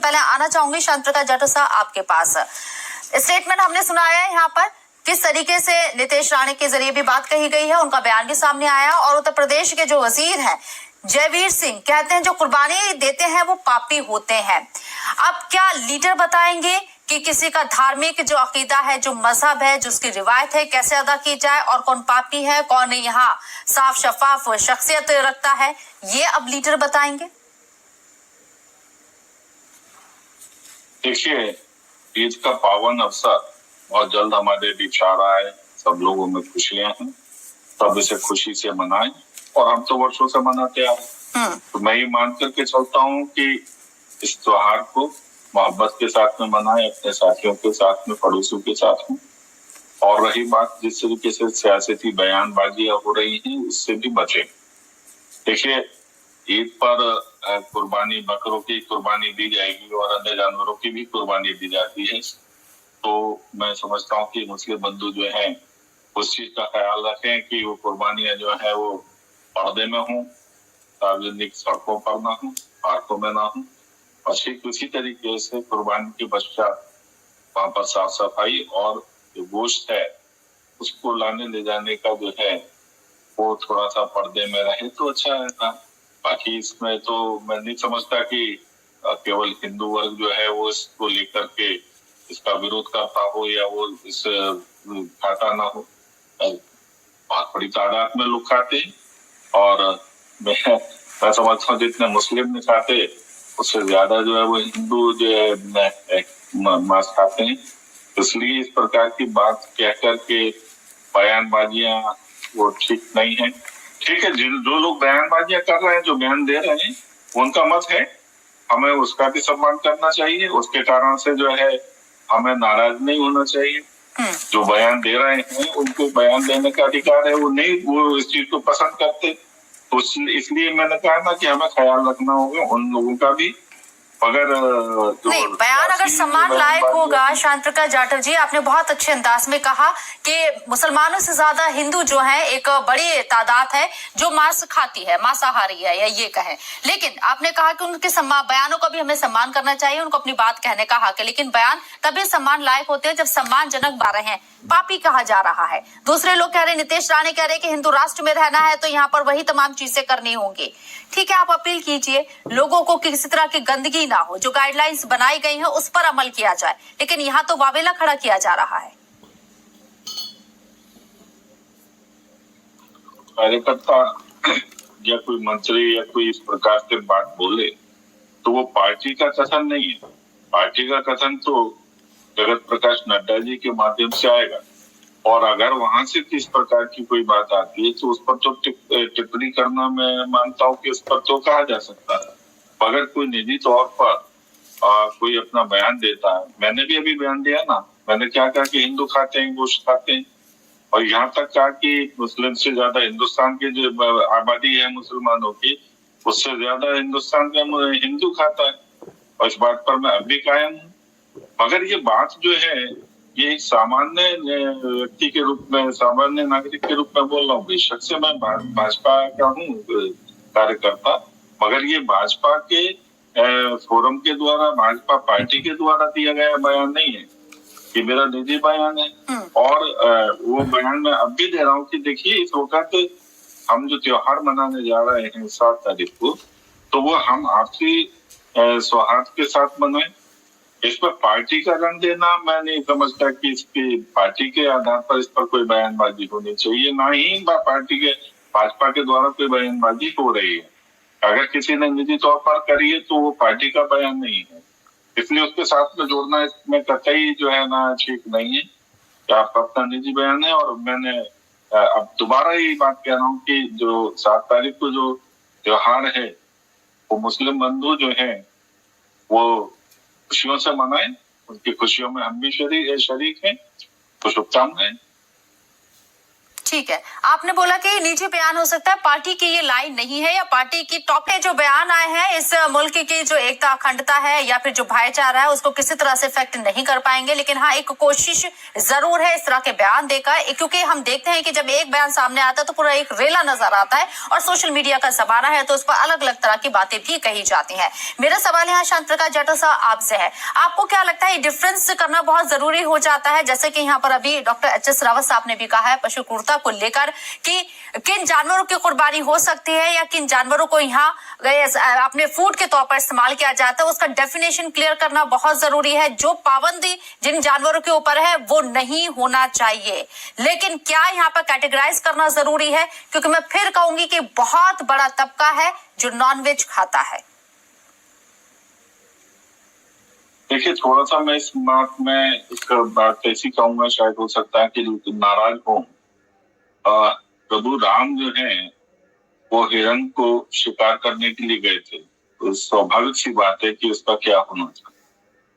पहले आना चाहूंगी शांतिका जाटव साहब आपके पास। स्टेटमेंट हमने सुनाया है यहाँ पर किस तरीके से नीतीश राणे के जरिए भी बात कही गई है, उनका बयान भी सामने आया और उत्तर प्रदेश के जो वजीर हैं जयवीर सिंह कहते हैं जो कुर्बानी देते हैं वो पापी होते हैं। अब क्या लीडर बताएंगे कि किसी का धार्मिक जो अकीदा है, जो मजहब है, जो उसकी रिवायत है, कैसे अदा की जाए और कौन पापी है, कौन यहाँ साफ शफाफ शख्सियत रखता है, ये अब लीडर बताएंगे। देखिए, ईद का पावन अवसर बहुत जल्द हमारे बीच आ रहा है। सब लोगों में खुशियां हैं, सब इसे खुशी से मनाएं और हम तो वर्षों से मनाते आ रहे हैं। तो मैं ये मान करके चलता हूँ कि इस त्योहार को मोहब्बत के साथ में मनाएं, अपने साथियों के साथ में, पड़ोसियों के साथ में। और रही बात जिस तरीके से सियासती बयानबाजियां हो रही हैं, उससे भी बचें। देखिए, ईद पर कुर्बानी, बकरों की कुर्बानी दी जाएगी और अन्य जानवरों की भी कुर्बानी दी जाती है। तो मैं समझता हूँ कि मुस्लिम बंधु जो है उस चीज का ख्याल रखें कि वो कुर्बानियां जो है वो पर्दे में हों, सार्वजनिक सड़कों पर ना हो, पार्कों में ना हो। और ठीक उसी तरीके से कुर्बानी के पश्चात वहां पर साफ सफाई और जो गोश्त है उसको लाने ले जाने का जो है वो थोड़ा सा पर्दे में रहे तो अच्छा रहता। बाकी इसमें तो मैं नहीं समझता कि केवल हिंदू वर्ग जो है वो इसको लेकर के इसका विरोध करता हो या वो इस खाता ना हो। बहुत बड़ी तादाद में लोग खाते हैं और मैं समझता हूँ जितने मुस्लिम नहीं खाते उससे ज्यादा जो है वो हिंदू जो है मांस खाते हैं। इसलिए इस प्रकार की बात कह करके बयानबाजियां वो ठीक नहीं है। ठीक है, जो लोग बयानबाजियां कर रहे हैं, जो बयान दे रहे हैं, उनका मत है, हमें उसका भी सम्मान करना चाहिए। उसके कारण से जो है हमें नाराज नहीं होना चाहिए। जो बयान दे रहे हैं उनको बयान देने का अधिकार है। वो इस चीज को पसंद करते तो इसलिए मैंने कहा ना कि हमें ख्याल रखना होगा उन लोगों का भी। अगर नहीं, बयान अगर सम्मान लायक होगा, शांतिका जाटव जी आपने बहुत अच्छे अंदाज में कहा कि मुसलमानों से ज्यादा हिंदू जो है एक बड़ी तादाद है जो मांस खाती है, मांसाहारी है या ये कहें। लेकिन आपने कहा कि उनके बयानों का भी हमें सम्मान करना चाहिए, उनको अपनी बात कहने का हक है। लेकिन बयान तभी सम्मान लायक होते हैं जब सम्मानजनक बातें हैं। पापी कहा जा रहा है, दूसरे लोग कह रहे हैं, नीतीश राणे कह रहे हैं कि हिंदू राष्ट्र में रहना है तो यहाँ पर वही तमाम चीजें करनी होंगी। ठीक है, आप अपील कीजिए लोगों को किसी तरह की गंदगी ना हो, जो गाइडलाइंस बनाई गई हैं उस पर अमल किया जाए। लेकिन यहाँ तो वावेला खड़ा किया जा रहा है। कार्यकर्ता या कोई मंत्री या कोई इस प्रकार से बात बोले तो वो पार्टी का कथन नहीं है। पार्टी का कथन तो जगत प्रकाश नड्डा जी के माध्यम से आएगा और अगर वहां से किस प्रकार की कोई बात आती है तो उस पर तो टिप्पणी करना मैं मानता हूँ कि उस पर तो कहा जा सकता है। अगर कोई निजी तौर पर कोई अपना बयान देता है, मैंने भी अभी बयान दिया ना, मैंने क्या कहा कि हिंदू खाते हैं, गोश्त खाते हैं और यहाँ तक कहा कि मुस्लिम से ज्यादा हिंदुस्तान की जो आबादी है मुसलमानों की, उससे ज्यादा हिंदुस्तान का हिंदू खाता है और इस बात पर मैं अब भी कायम हूँ। मगर ये बात जो है ये एक सामान्य व्यक्ति के रूप में, सामान्य नागरिक के रूप में बोल रहा हूँ। बेशक से मैं भाजपा का हूँ कार्यकर्ता, मगर ये भाजपा के फोरम के द्वारा, भाजपा पार्टी के द्वारा दिया गया बयान नहीं है, ये मेरा निजी बयान है। और वो बयान मैं अब भी दे रहा हूँ कि देखिए इस वक्त हम जो त्योहार मनाने जा रहे हैं 7 तारीख को, तो वो हम आपसी सौहार्द के साथ मनाएं। इस पर पार्टी का रंग देना मैं नहीं समझता कि इसकी पार्टी के आधार पर इस पर कोई बयानबाजी होनी चाहिए, ना ही पार्टी के भाजपा के द्वारा कोई बयानबाजी हो रही है। अगर किसी ने निजी तौर पर करी है तो वो पार्टी का बयान नहीं है, इसलिए उसके साथ में जोड़ना इसमें कतई जो है ना ठीक नहीं है। क्या आपका अपना निजी बयान है और मैंने अब दोबारा यही बात कह रहा हूँ कि जो 7 तारीख को जो त्योहार है वो मुस्लिम बंधु जो है वो खुशियों से मनाएं, उनकी खुशियों में हम भी शरीक हैं। तो शुभकामनाएं। ठीक है, आपने बोला कि निजी बयान हो सकता है, पार्टी की ये लाइन नहीं है या पार्टी की टॉप पे जो बयान आए हैं इस मुल्क की जो एकता अखंडता है या फिर जो भाईचारा है उसको किसी तरह से इफेक्ट नहीं कर पाएंगे, लेकिन हाँ एक कोशिश जरूर है इस तरह के बयान देकर, क्योंकि हम देखते हैं कि जब एक बयान सामने आता है तो पूरा एक रेला नजर आता है और सोशल मीडिया का जमाना है तो उस पर अलग अलग तरह की बातें भी कही जाती है। मेरा सवाल यहाँ शांत प्रकाश जाटव साहब आपसे है, आपको क्या लगता है डिफरेंस करना बहुत जरूरी हो जाता है, जैसे कि यहाँ पर अभी डॉक्टर एच.एस. रावत साहब ने भी कहा है पशु क्रूरता को लेकर कि किन जानवरों की कुर्बानी हो सकती है या किन जानवरों को यहाँ अपने फूड के तौर पर इस्तेमाल किया जाता है, उसका डेफिनेशन क्लियर करना बहुत जरूरी है। जो पाबंदी जिन जानवरों के ऊपर है वो नहीं होना चाहिए, लेकिन क्या यहाँ पर कैटेगराइज करना जरूरी है, क्योंकि मैं फिर कहूंगी कि बहुत बड़ा तबका है जो नॉनवेज खाता है। देखिए, थोड़ा सा मैं इस बात में एक बात ऐसी कहूंगा, शायद हो सकता है कि नाराज हो। प्रभु राम जो है वो हिरण को शिकार करने के लिए गए थे, तो स्वाभाविक सी बात है कि उसका क्या होना था।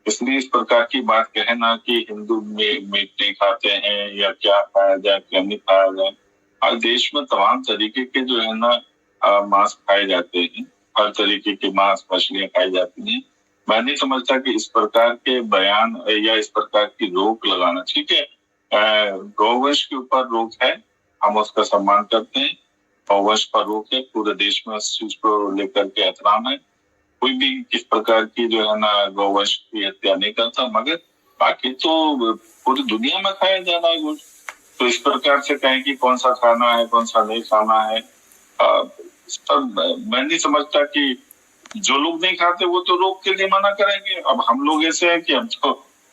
इसलिए इस प्रकार की बात कहना कि हिंदू मीट नहीं खाते हैं या क्या खाया जाए क्या नहीं खाया जाए, आज देश में तमाम तरीके के जो है ना मांस खाए जाते हैं, हर तरीके के मांस मछलियां खाई जाती हैं। मैं नहीं समझता कि इस प्रकार के बयान या इस प्रकार की रोक लगाना ठीक है। गौवंश के ऊपर रोक है, हम उसका सम्मान करते हैं, गौवंश पर रोक है, पूरे देश में इस चीज को लेकर के एहतराम है, कोई भी किस प्रकार की जो है ना गौवंश की हत्या नहीं करता, मगर बाकी तो पूरी दुनिया में खाया जा रहा है गोश्त। तो इस प्रकार से कहें कि कौन सा खाना है कौन सा नहीं खाना है, मैं नहीं समझता कि जो लोग नहीं खाते वो तो रोक के लिए मना करेंगे। अब हम लोग ऐसे हैं कि हम तो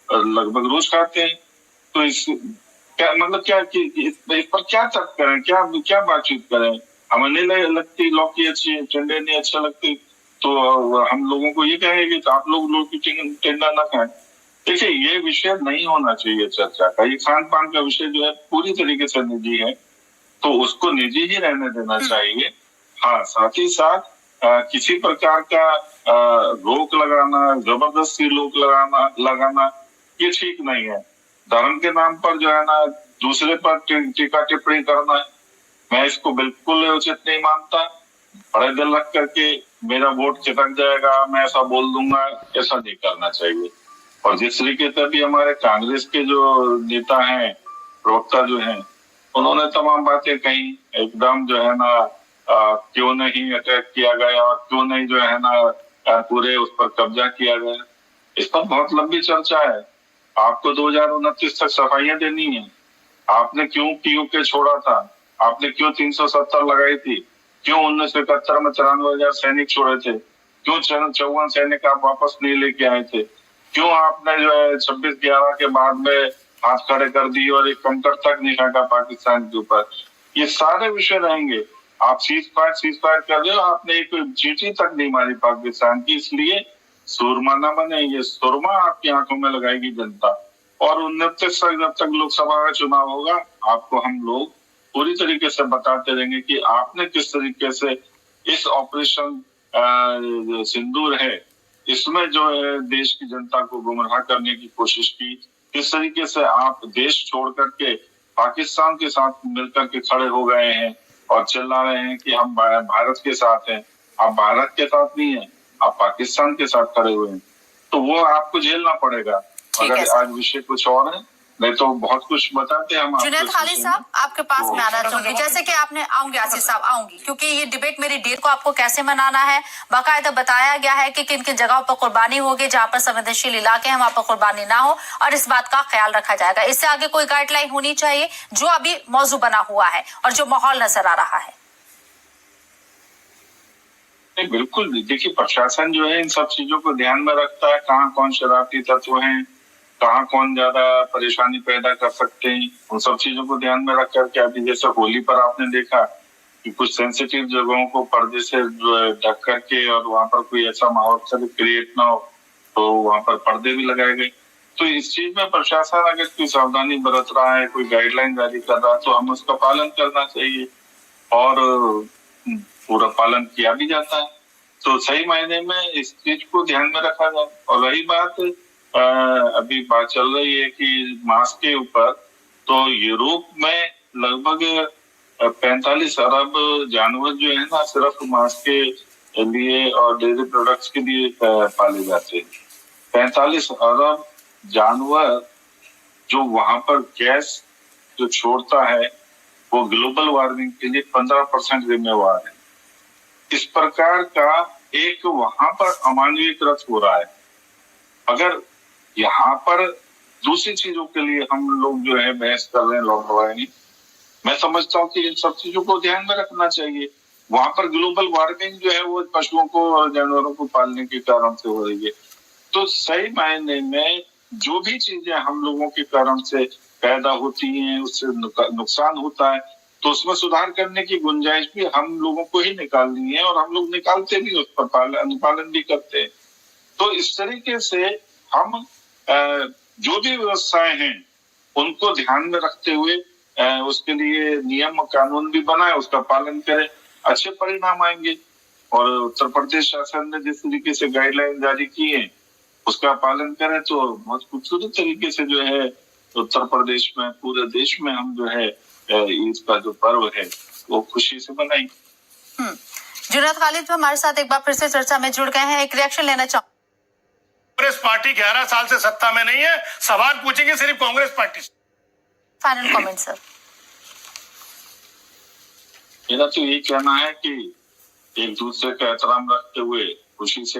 लगभग रोज खाते हैं, तो इस क्या मतलब क्या इस पर क्या तर्क करें, क्या बातचीत करें। हमें नहीं लगती लौकी अच्छी है, टिंडे नहीं अच्छा लगती, तो हम लोगों को ये कहेंगे तो आप लोग लौकी टिंडा ना खाएं। देखिए, ये विषय नहीं होना चाहिए चर्चा का, ये खान पान का विषय जो है पूरी तरीके से निजी है, तो उसको निजी ही रहने देना चाहिए। हाँ, साथ ही साथ किसी प्रकार का रोक लगाना, जबरदस्ती रोक लगाना ये ठीक नहीं है। धर्म के नाम पर जो है ना दूसरे पर टीका टिप्पणी करना है, मैं इसको बिल्कुल उचित नहीं मानता। बड़े दिल रख करके मेरा वोट चिपक जाएगा, मैं ऐसा बोल दूंगा, ऐसा नहीं करना चाहिए। और जिस तरीके से भी हमारे कांग्रेस के जो नेता हैं, प्रवक्ता जो हैं, उन्होंने तमाम बातें कही, एकदम जो है ना क्यों नहीं अटैक किया गया और क्यों नहीं जो है ना पूरे उस पर कब्जा किया गया, इस पर बहुत लंबी चर्चा है। आपको 2029 तक सफाइयां देनी है, आपने क्यों पीओके छोड़ा था, आपने क्यों 370 लगाई थी, क्यों 1971 में 93,000 सैनिक छोड़े थे, क्यों 54 सैनिक आप वापस नहीं लेके आए थे, क्यों आपने जो है 26/11 के बाद में हाथ खड़े कर दिए और एक कंकड़ तक नहीं फेंका पाकिस्तान के ऊपर। ये सारे विषय रहेंगे। आप सीज फायर कर रहे हो, आपने एक चींटी तक नहीं मारी पाकिस्तान की, इसलिए सूरमा न बने, ये सुरमा आपकी आंखों में लगाएगी जनता। और 29 तक जब तक लोकसभा का चुनाव होगा, आपको हम लोग पूरी तरीके से बताते रहेंगे कि आपने किस तरीके से इस ऑपरेशन सिंदूर है, इसमें जो है देश की जनता को गुमराह करने की कोशिश की, किस तरीके से आप देश छोड़ करके पाकिस्तान के साथ मिलकर के खड़े हो गए हैं और चिल्ला रहे हैं कि हम भारत के साथ हैं। आप भारत के साथ नहीं है, आप पाकिस्तान के साथ खड़े हुए हैं, तो वो आपको झेलना पड़ेगा। अगर आज विषय कुछ और है, नहीं तो बहुत कुछ बताते हैं हम। जुनैद खालिद साहब, आपके पास मैं आना चाहूंगी, जैसे कि आपने आऊंगी आसिफ साहब आऊंगी, क्योंकि ये डिबेट मेरी डेट को आपको कैसे मनाना है, बाकायदा बताया गया है कि किन किन जगहों पर कुर्बानी होगी, जहां पर संवेदनशील इलाके हैं वहां पर कुर्बानी ना हो, और इस बात का ख्याल रखा जाएगा। इससे आगे कोई गाइडलाइन होनी चाहिए जो अभी मौजू बना हुआ है और जो माहौल नजर आ रहा है। बिल्कुल, देखिए प्रशासन जो है इन सब चीजों को ध्यान में रखता है, कहाँ कौन शरारती तत्व हैं, कहाँ कौन ज्यादा परेशानी पैदा कर सकते हैं, उन सब चीजों को ध्यान में रख करके अभी जैसे होली पर आपने देखा कि कुछ सेंसिटिव जगहों को पर्दे से ढक करके और वहां पर कोई ऐसा माहौल क्रिएट ना हो, तो वहां पर पर्दे भी लगाए गए। तो इस चीज में प्रशासन अगर कोई सावधानी बरत रहा है, कोई गाइडलाइन जारी कर रहा है, तो हमें उसका पालन करना चाहिए और पूरा पालन किया भी जाता है। तो सही मायने में इस चीज को ध्यान में रखा जाए। और रही बात अभी बात चल रही है कि मास्क के ऊपर, तो यूरोप में लगभग 45 अरब जानवर जो है ना सिर्फ मांस के लिए और डेयरी प्रोडक्ट्स के लिए पाले जाते हैं। 45 अरब जानवर जो वहां पर गैस जो छोड़ता है वो ग्लोबल वार्मिंग के लिए 15% जिम्मेवार है। इस प्रकार का एक वहां पर अमानवीयकृत हो रहा है। अगर यहाँ पर दूसरी चीजों के लिए हम लोग जो है बहस कर रहे हैं, लड़ रहे हैं, मैं समझता हूँ कि इन सब चीजों को ध्यान में रखना चाहिए। वहां पर ग्लोबल वार्मिंग जो है वो पशुओं को और जानवरों को पालने के कारण से हो रही है। तो सही मायने में जो भी चीजें हम लोगों के कारण से पैदा होती हैं, उससे नुकसान होता है, तो उसमें सुधार करने की गुंजाइश भी हम लोगों को ही निकालनी है और हम लोग निकालते भी, उस पर अनुपालन भी करते हैं। तो इस तरीके से हम जो भी व्यवस्थाएं हैं उनको ध्यान में रखते हुए उसके लिए नियम कानून भी बनाए, उसका पालन करें, अच्छे परिणाम आएंगे। और उत्तर प्रदेश शासन ने जिस तरीके से गाइडलाइन जारी की है उसका पालन करें तो बहुत खूबसूरत तरीके से जो है उत्तर प्रदेश में, पूरे देश में हम जो है ईद का जो पर्व है वो खुशी से मनाएं। जुनैद खालिद हमारे साथ एक बार फिर से चर्चा में जुड़ गए हैं, एक रिएक्शन लेना चाहूँ। कांग्रेस पार्टी 11 साल से सत्ता में नहीं है, सवाल पूछेंगे सिर्फ कांग्रेस पार्टी से। Final comment sir. मेरा तो यही कहना है कि एक दूसरे का एहतराम रखते हुए खुशी से